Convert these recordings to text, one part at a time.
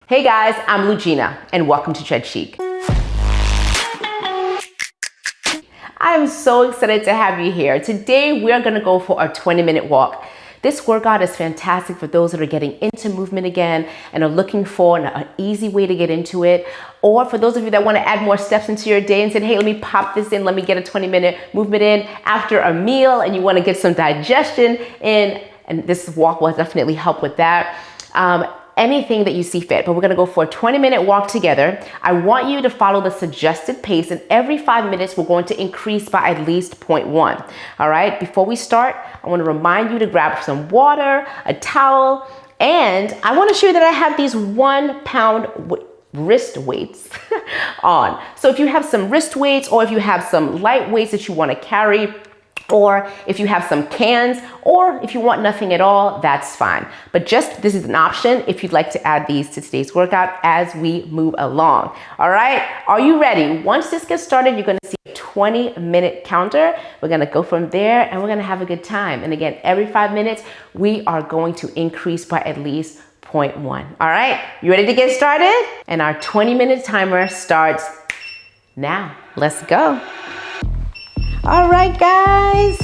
Hey guys, I'm Lugina and welcome to Tread Chic. I am so excited to have you here. Today we are gonna go for a 20-minute walk. This workout is fantastic for those that are getting into movement again and are looking for an easy way to get into it. Or for those of you that want to add more steps into your day and said, hey, let me pop this in, let me get a 20-minute movement in after a meal and you want to get some digestion in, and this walk will definitely help with that. Anything that you see fit, but we're gonna go for a 20-minute walk together. I want you to follow the suggested pace, and every 5 minutes we're going to increase by at least 0.1. All right, before we start, I wanna remind you to grab some water, a towel, and I wanna show you that I have these 1 pound wrist weights on. So if you have some wrist weights, or if you have some light weights that you wanna carry, or if you have some cans, or if you want nothing at all, that's fine. But this is an option if you'd like to add these to today's workout as we move along. All right, are you ready? Once this gets started, you're gonna see a 20-minute counter. We're gonna go from there and we're gonna have a good time. And again, every 5 minutes, we are going to increase by at least 0.1. All right, you ready to get started? And our 20-minute timer starts now. Let's go. All right, guys,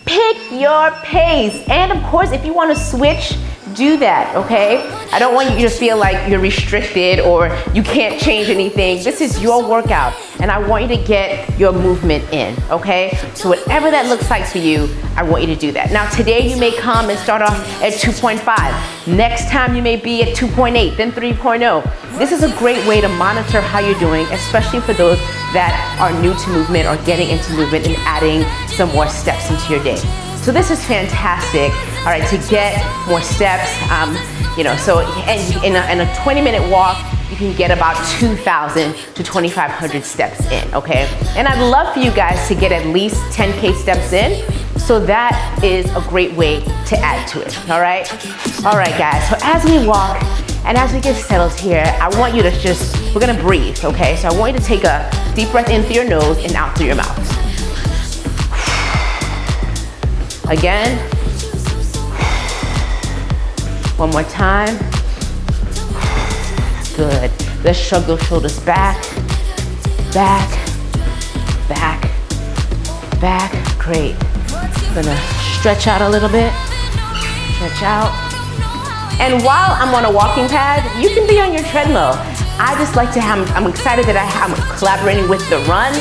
pick your pace. And of course, if you want to switch, do that, okay? I don't want you to feel like you're restricted or you can't change anything. This is your workout, and I want you to get your movement in, okay? So whatever that looks like for you, I want you to do that. Now, today you may come and start off at 2.5. Next time you may be at 2.8, then 3.0. This is a great way to monitor how you're doing, especially for those that are new to movement or getting into movement and adding some more steps into your day. So this is fantastic, all right, to get more steps, so in a 20-minute walk, you can get about 2,000 to 2,500 steps in, okay? And I'd love for you guys to get at least 10K steps in, so that is a great way to add to it, all right? All right, guys, so as we walk and as we get settled here, I want you to we're gonna breathe, okay? So I want you to take a deep breath in through your nose and out through your mouth. Again. One more time. Good. Let's shrug those shoulders back, back, back, back. Great. Gonna stretch out a little bit. Stretch out. And while I'm on a walking pad, you can be on your treadmill. I just like to I'm excited that I'm collaborating with The Run,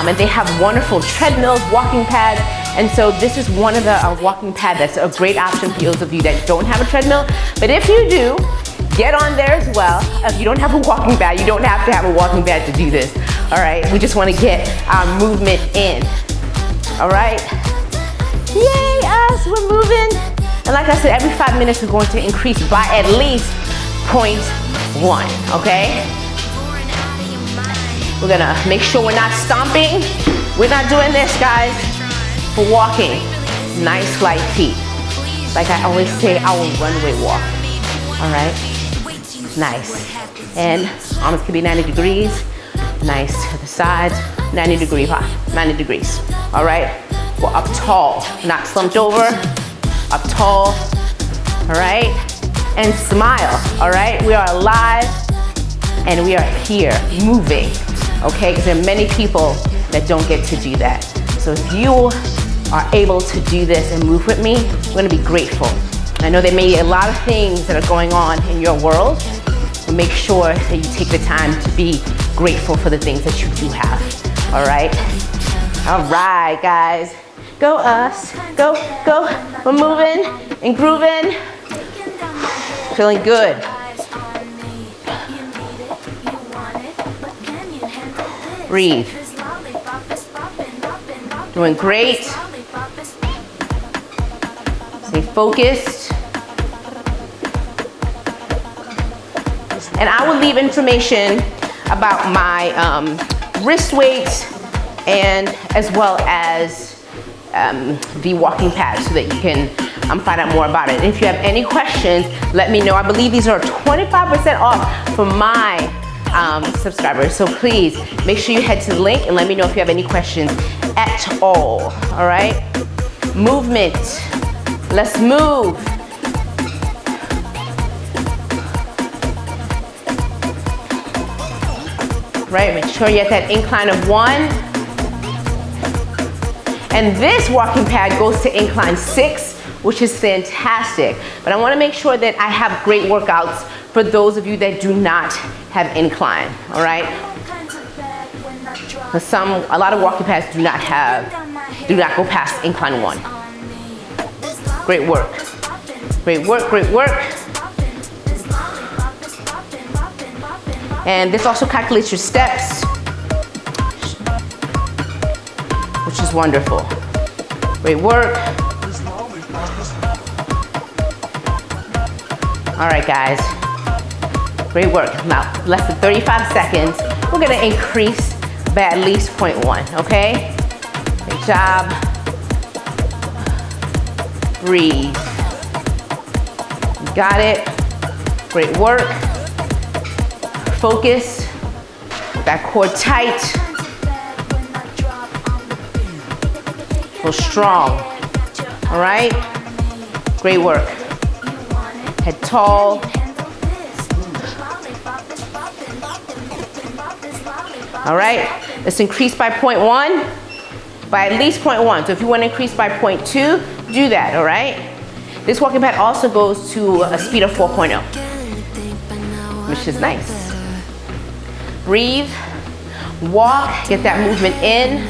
and they have wonderful treadmills, walking pads. And so this is one of the walking pad that's a great option for those of you that don't have a treadmill. But if you do, get on there as well. If you don't have a walking pad, you don't have to have a walking pad to do this. All right, we just want to get our movement in. All right, yay us, we're moving. And like I said, every 5 minutes we're going to increase by at least 0.1, okay? We're gonna make sure we're not stomping. We're not doing this, guys. For walking, nice light feet. Like I always say, our runway walk. All right, nice. And arms can be 90 degrees. Nice to the sides, 90 degrees. All right, we're up tall, not slumped over. Up tall, all right? And smile, all right? We are alive and we are here, moving, okay? Because there are many people that don't get to do that. So if you are able to do this and move with me, I'm gonna be grateful. I know there may be a lot of things that are going on in your world, but make sure that you take the time to be grateful for the things that you do have, all right? All right, guys. Go us, go. We're moving and grooving. Feeling good. Breathe. Doing great. Stay focused. And I will leave information about my wrist weights and as well as the walking pad so that you can find out more about it. And if you have any questions, let me know. I believe these are 25% off for my subscribers. So please make sure you head to the link and let me know if you have any questions at all. All right? Movement. Let's move. right? Make sure you're at that incline of 1. And this walking pad goes to incline 6, which is fantastic. But I want to make sure that I have great workouts for those of you that do not have incline, all right? Because a lot of walking pads do not go past incline 1. Great work. Great work, great work. And this also calculates your steps, which is wonderful. Great work. All right, guys. Great work. Now, less than 35 seconds. We're gonna increase by at least 0.1, okay? Great job. Breathe. You got it. Great work. Focus. That core tight. Feel strong. All right? Great work. Head tall. All right? Let's increase by 0.1. By at least 0.1. So if you want to increase by 0.2, do that, all right? This walking pad also goes to a speed of 4.0, which is nice. Breathe, walk, get that movement in.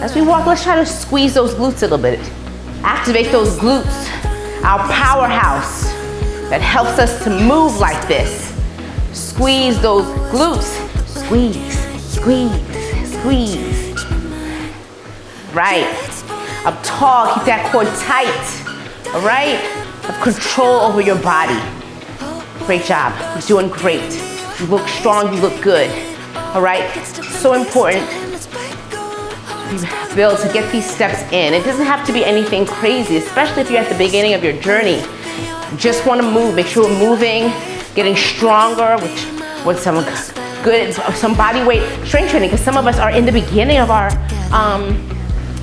As we walk, let's try to squeeze those glutes a little bit. Activate those glutes, our powerhouse that helps us to move like this. Squeeze those glutes. Squeeze, squeeze, squeeze. Right. Up tall, keep that core tight. All right? Have control over your body. Great job. You're doing great. You look strong, you look good. All right? So important to be able to get these steps in. It doesn't have to be anything crazy, especially if you're at the beginning of your journey. You just want to move. Make sure we're moving, getting stronger with some good, some body weight strength training, because some of us are in the beginning of our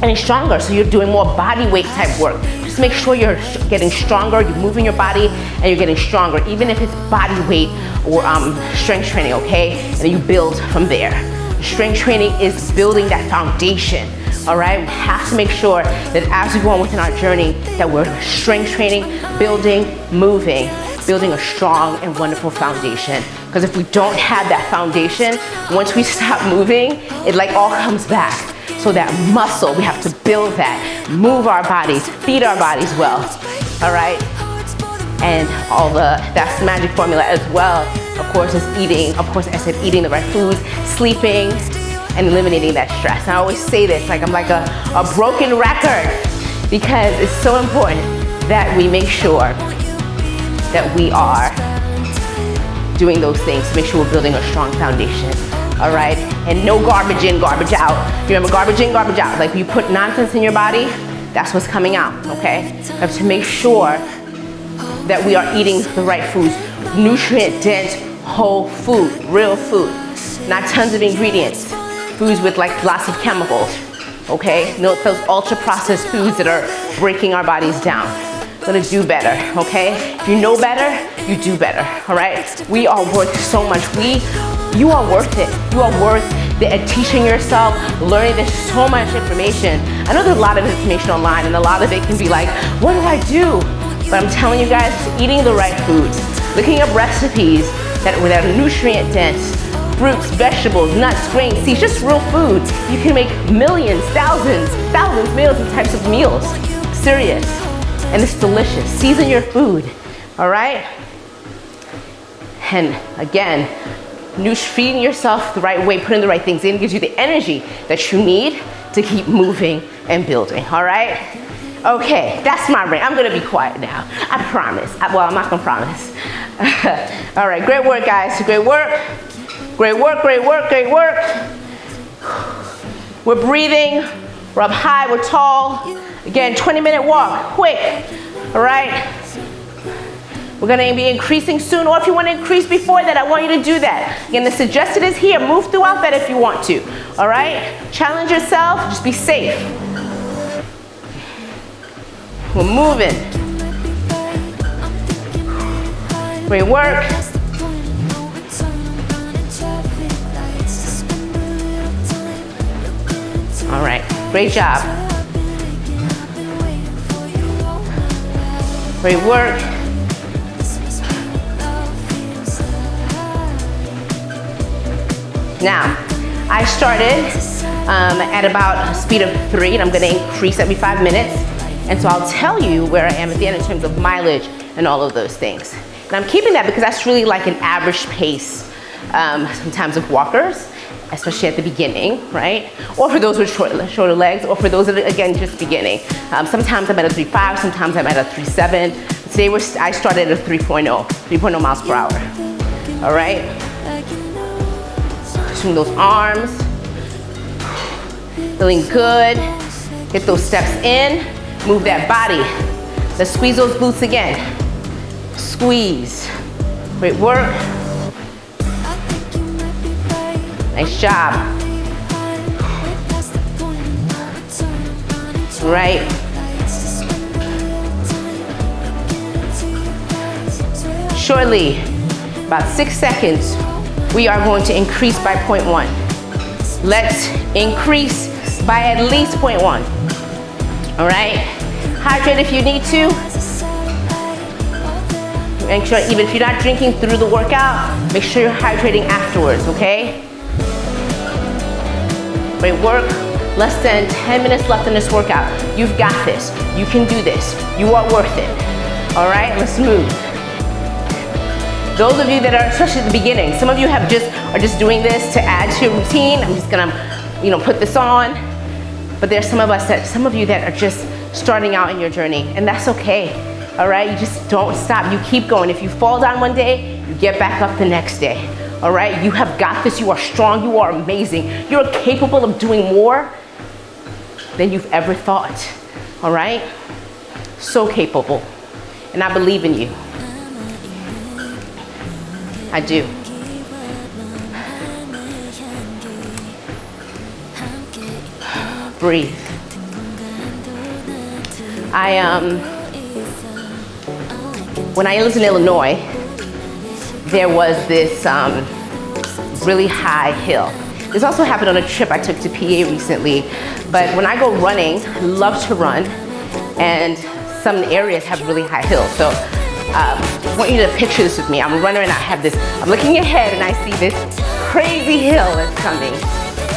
getting stronger, so you're doing more body weight type work. Just make sure you're getting stronger, you're moving your body, and you're getting stronger, even if it's body weight or strength training, okay? And then you build from there. Strength training is building that foundation, all right? We have to make sure that as we go on within our journey, that we're strength training, building, moving, building a strong and wonderful foundation. Because if we don't have that foundation, once we stop moving, it like all comes back. So that muscle, we have to build that, move our bodies, feed our bodies well, all right? And that's the magic formula as well. Of course, is eating, of course, I said eating the right foods, sleeping, and eliminating that stress. And I always say this, like I'm like a broken record, because it's so important that we make sure that we are doing those things to make sure we're building a strong foundation. All right, and no garbage in, garbage out. Remember, garbage in, garbage out. Like when you put nonsense in your body, that's what's coming out, okay? We have to make sure that we are eating the right foods, nutrient-dense, whole food, real food, not tons of ingredients, foods with like lots of chemicals, okay? No, those ultra-processed foods that are breaking our bodies down. Gonna do better, okay? If you know better, you do better, all right? We are worth so much. You are worth it. You are worth teaching yourself, learning. There's so much information. I know there's a lot of information online, and a lot of it can be like, what do I do? But I'm telling you guys, eating the right foods, looking up recipes that are nutrient dense, fruits, vegetables, nuts, grains, seeds, just real food. You can make millions, thousands, millions of types of meals. Serious. And it's delicious. Season your food, all right? And again, feeding yourself the right way, putting the right things in, gives you the energy that you need to keep moving and building, all right? Okay, that's my rant. I'm gonna be quiet now. I promise. Well, I'm not gonna promise. All right, great work, guys. Great work. Great work, great work, great work. We're breathing. We're up high, we're tall. Again, 20-minute walk, quick, all right? We're gonna be increasing soon, or if you wanna increase before that, I want you to do that. Again, the suggested is here. Move throughout that if you want to, all right? Challenge yourself, just be safe. We're moving. Great work. All right, great job. Great work. Now, I started at about a speed of 3, and I'm gonna increase every 5 minutes. And so I'll tell you where I am at the end in terms of mileage and all of those things. And I'm keeping that because that's really like an average pace sometimes of walkers, especially at the beginning, right? Or for those with shorter legs, or for those that are, again, just beginning. Sometimes I'm at a 3.5, sometimes I'm at a 3.7. Today I started at a 3.0 miles per hour, all right? Swing those arms, feeling good. Get those steps in, move that body. Let's squeeze those glutes again. Squeeze, great work. Nice job. Right. Shortly, about 6 seconds, we are going to increase by 0.1. Let's increase by at least 0.1. All right? Hydrate if you need to. Make sure, even if you're not drinking through the workout, make sure you're hydrating afterwards, okay? Great work. Less than 10 minutes left in this workout. You've got this. You can do this. You are worth it. All right, let's move. Those of you that are, especially at the beginning, some of you are just doing this to add to your routine. I'm just gonna, put this on. But there's some of you that are just starting out in your journey, and that's okay. All right, you just don't stop. You keep going. If you fall down one day, you get back up the next day. All right, you have got this. You are strong. You are amazing. You're capable of doing more than you've ever thought. All right, so capable, and I believe in you. I do. Breathe. When I lived in Illinois, there was this really high hill. This also happened on a trip I took to PA recently. But when I go running, I love to run, and some areas have really high hills. So I want you to picture this with me. I'm a runner and I'm looking ahead and I see this crazy hill that's coming.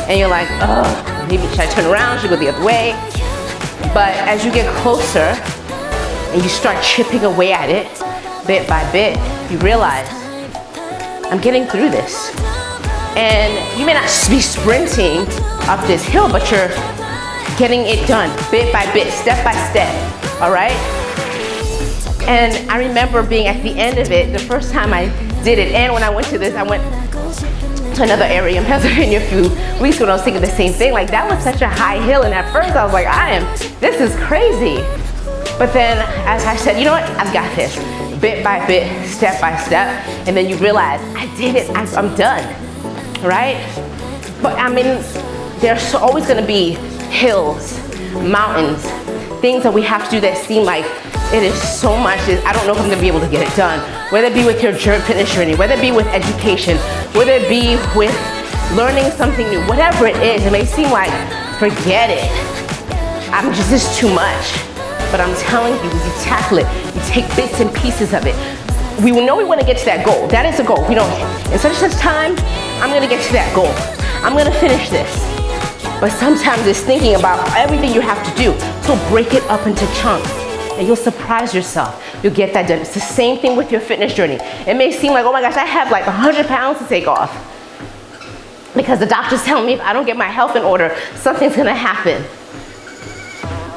And you're like, oh, maybe should I turn around? Should I go the other way? But as you get closer and you start chipping away at it, bit by bit, you realize, I'm getting through this. And you may not be sprinting up this hill, but you're getting it done, bit by bit, step by step, all right? And I remember being at the end of it, the first time I did it, and when I went to this, I went to another area in Pennsylvania a few weeks ago, and I was thinking the same thing, like that was such a high hill, and at first I was like, this is crazy. But then, as I said, you know what, I've got this, bit by bit, step by step, and then you realize, I did it, I'm done, right? But I mean, there's always gonna be hills, mountains, things that we have to do that seem like it is so much, I don't know if I'm gonna be able to get it done. Whether it be with your fitness journey, whether it be with education, whether it be with learning something new, whatever it is, it may seem like, forget it. This is too much. But I'm telling you, you tackle it, you take bits and pieces of it. We know we wanna get to that goal. That is a goal. In such and such time, I'm gonna get to that goal. I'm gonna finish this. But sometimes it's thinking about everything you have to do. So break it up into chunks. And you'll surprise yourself. You'll get that done. It's the same thing with your fitness journey. It may seem like, oh my gosh, I have like 100 pounds to take off. Because the doctor's telling me if I don't get my health in order, something's gonna happen.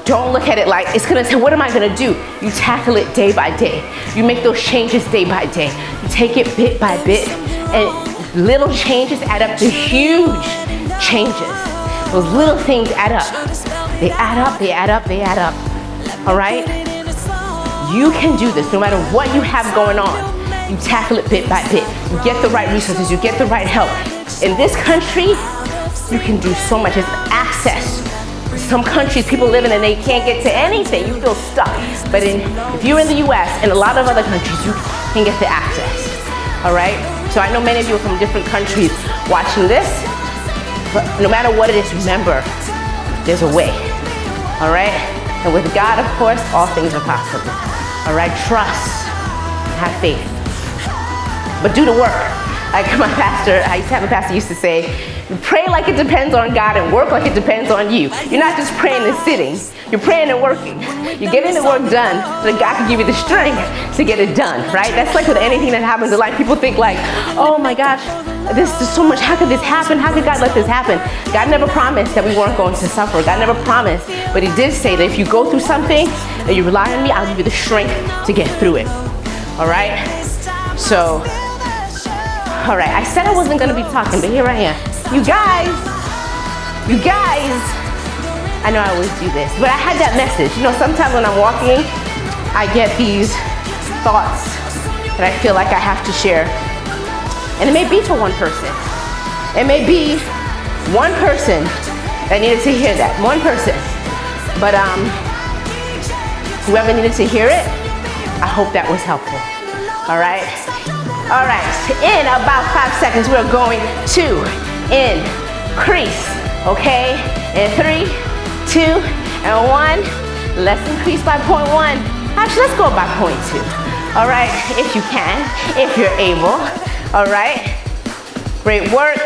Don't look at it like it's gonna say, what am I gonna do? You tackle it day by day. You make those changes day by day. You take it bit by bit, and little changes add up to huge changes. Those little things add up. They add up, they add up, they add up. All right? You can do this no matter what you have going on. You tackle it bit by bit. You get the right resources, you get the right help. In this country, you can do so much. It's access. Some countries people live in and they can't get to anything. You feel stuck. But if you're in the US and a lot of other countries, you can get the access. All right? So I know many of you are from different countries watching this, but no matter what it is, remember, there's a way. All right? And with God, of course, all things are possible. All right? Trust. Have faith. But do the work. Like my pastor, I used to have a pastor used to say, pray like it depends on God and work like it depends on you. You're not just praying and sitting. You're praying and working. You're getting the work done so that God can give you the strength to get it done, right? That's like with anything that happens in life. People think like, oh my gosh, this is so much. How could this happen? How could God let this happen? God never promised that we weren't going to suffer. God never promised, but he did say that if you go through something and you rely on me, I'll give you the strength to get through it. All right? So, all right, I said I wasn't gonna be talking, but here I am. You guys, I know I always do this, but I had that message. You know, sometimes when I'm walking, I get these thoughts that I feel like I have to share. And it may be for one person. It may be one person that needed to hear that, one person. But whoever needed to hear it, I hope that was helpful. All right? All right, in about 5 seconds, we're going to increase, okay? In 3, 2, and 1. Let's increase by 0.1. Actually, let's go by 0.2. All right, if you can, if you're able. All right, great work.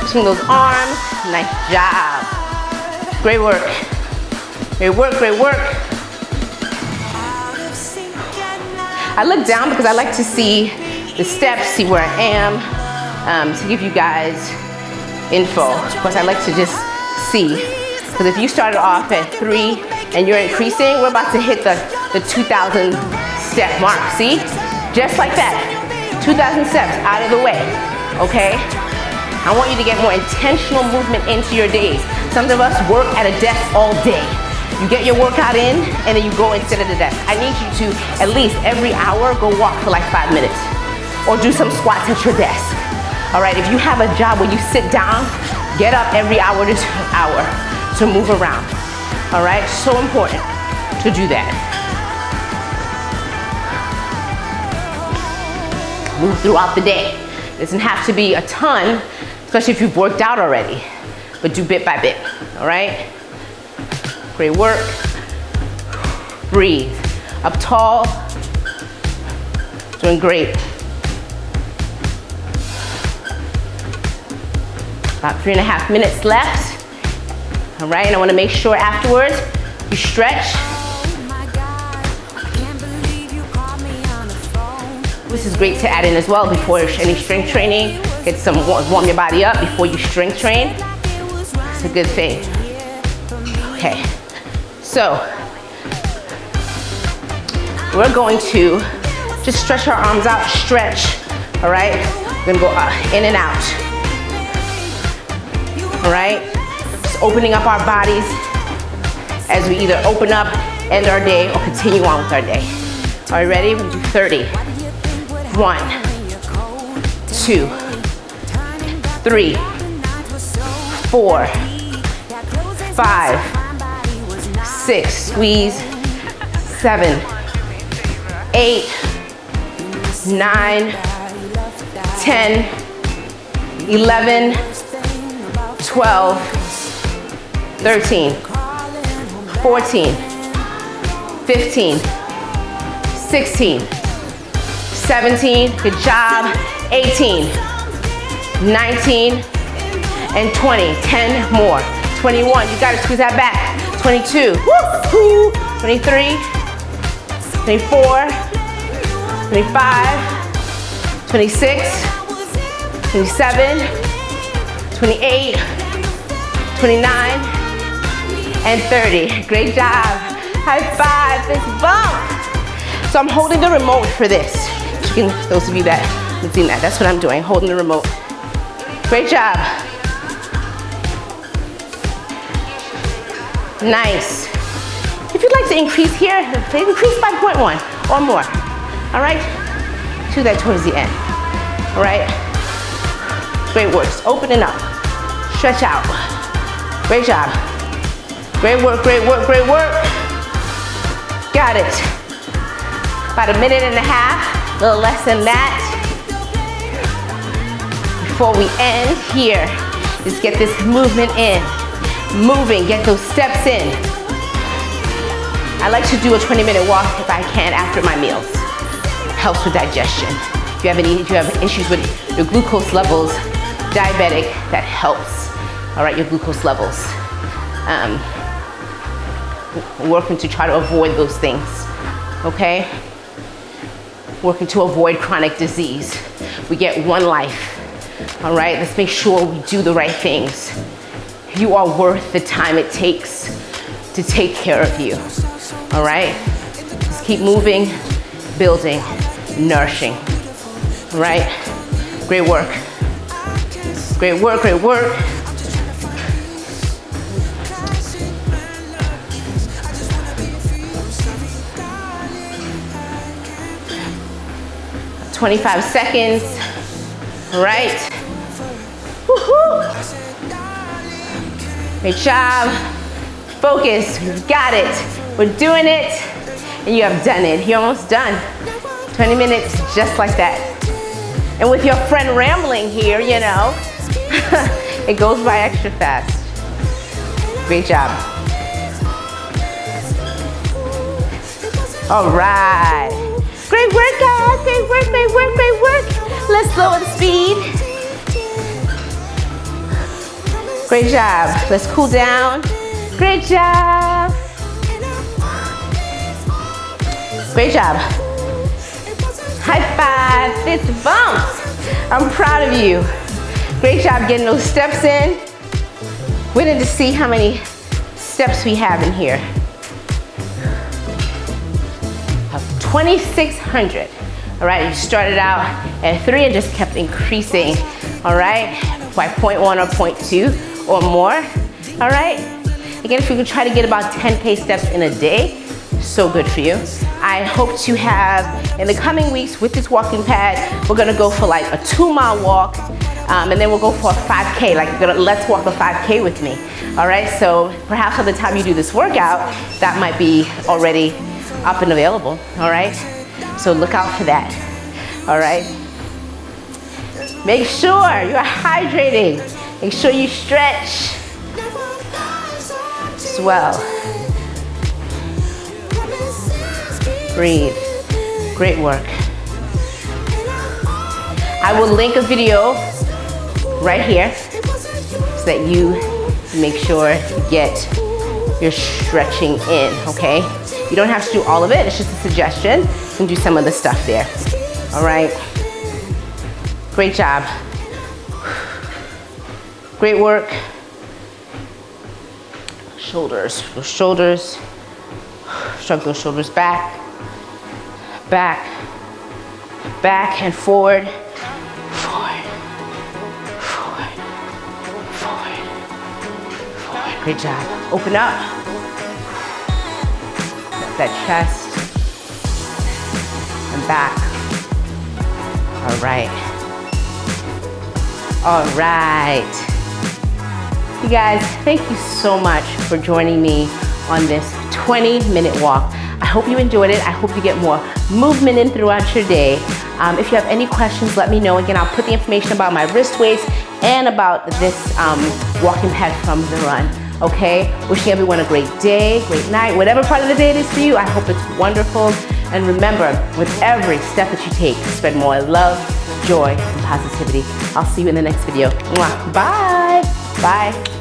Swing those arms, nice job. Great work, great work, great work. I look down because I like to see the steps, see where I am, to give you guys info. Of course, I like to just see. Because if you started off at 3 and you're increasing, we're about to hit the 2,000 step mark, see? Just like that, 2,000 steps out of the way, okay? I want you to get more intentional movement into your days. Some of us work at a desk all day. You get your workout in, and then you go and sit at the desk. I need you to, at least every hour, go walk for like 5 minutes. Or do some squats at your desk. All right, if you have a job where you sit down, get up every hour to hour to move around. All right, so important to do that. Move throughout the day. It doesn't have to be a ton, especially if you've worked out already, but do bit by bit, all right? Great work. Breathe. Up tall. Doing great. About 3.5 minutes left. All right, and I want to make sure afterwards you stretch. This is great to add in as well before any strength training. Get some, warm your body up before you strength train. It's a good thing. Okay, so we're going to just stretch our arms out, stretch, all right? We're gonna go in and out, all right? Just opening up our bodies as we either open up, end our day, or continue on with our day. Are you ready? We're gonna do 30. 1, 2, 3, 4, 5, 6, squeeze, 7, 8, 9, 10, 11, 12, 13, 14, 15, 16, 17, good job, 18, 19, and 20, 10 more, 21, you gotta squeeze that back, 22, woo-hoo, 23, 24, 25, 26, 27, 28, 29, and 30. Great job. High five, fist bump. So I'm holding the remote for this. Those of you that have seen that, that's what I'm doing, holding the remote. Great job. Nice. If you'd like to increase here, increase by 0.1 or more. All right? Do that towards the end. All right? Great work. Just opening up. Stretch out. Great job. Great work, great work, great work. Got it. About 1.5 minutes, a little less than that. Before we end here, just get this movement in. moving, get those steps in. I like to do a 20-minute walk if I can after my meals. Helps with digestion. If you have issues with your glucose levels, diabetic, that helps. All right, your glucose levels. Working to try to avoid those things, okay? Working to avoid chronic disease. We get one life, all right? Let's make sure we do the right things. You are worth the time it takes to take care of you, all right? Just keep moving, building, nourishing, all right? Great work. Great work, great work. "25 seconds, right? Woohoo! Great job. Focus, we've got it. We're doing it, and you have done it. You're almost done. 20 minutes, just like that. And with your friend rambling here, you know, it goes by extra fast. Great job. All right. Great work, guys. Great work, great work, great work. Let's lower the speed. Great job. Let's cool down. Great job. Great job. High five, fist bump. I'm proud of you. Great job getting those steps in. We need to see how many steps we have in here. 2,600. All right, you started out at 3 and just kept increasing, all right, by 0.1 or 0.2 or more, all right? Again, if you can try to get about 10K steps in a day, so good for you. I hope to have, in the coming weeks with this walking pad, we're gonna go for like a 2-mile walk, and then we'll go for a 5K, like let's walk a 5K with me, all right? So perhaps by the time you do this workout, that might be already up and available, all right? So look out for that, all right? Make sure you are hydrating. Make sure you stretch as well. Breathe. Great work. I will link a video right here so that you make sure you get your stretching in, okay? You don't have to do all of it, it's just a suggestion. You can do some of the stuff there, all right? Great job. Great work. Shoulders, those shoulders. Shrug those shoulders back, back, back and forward, forward, forward, forward, forward. Great job. Open up. That chest and back. All right. All right. You guys, thank you so much for joining me on this 20-minute walk. I hope you enjoyed it. I hope you get more movement in throughout your day. If you have any questions, let me know. Again, I'll put the information about my wrist weights and about this walking pad from the run. Okay, wishing everyone a great day, great night, whatever part of the day it is for you. I hope it's wonderful. And remember, with every step that you take, spread more love, joy, and positivity. I'll see you in the next video. Mwah. Bye. Bye.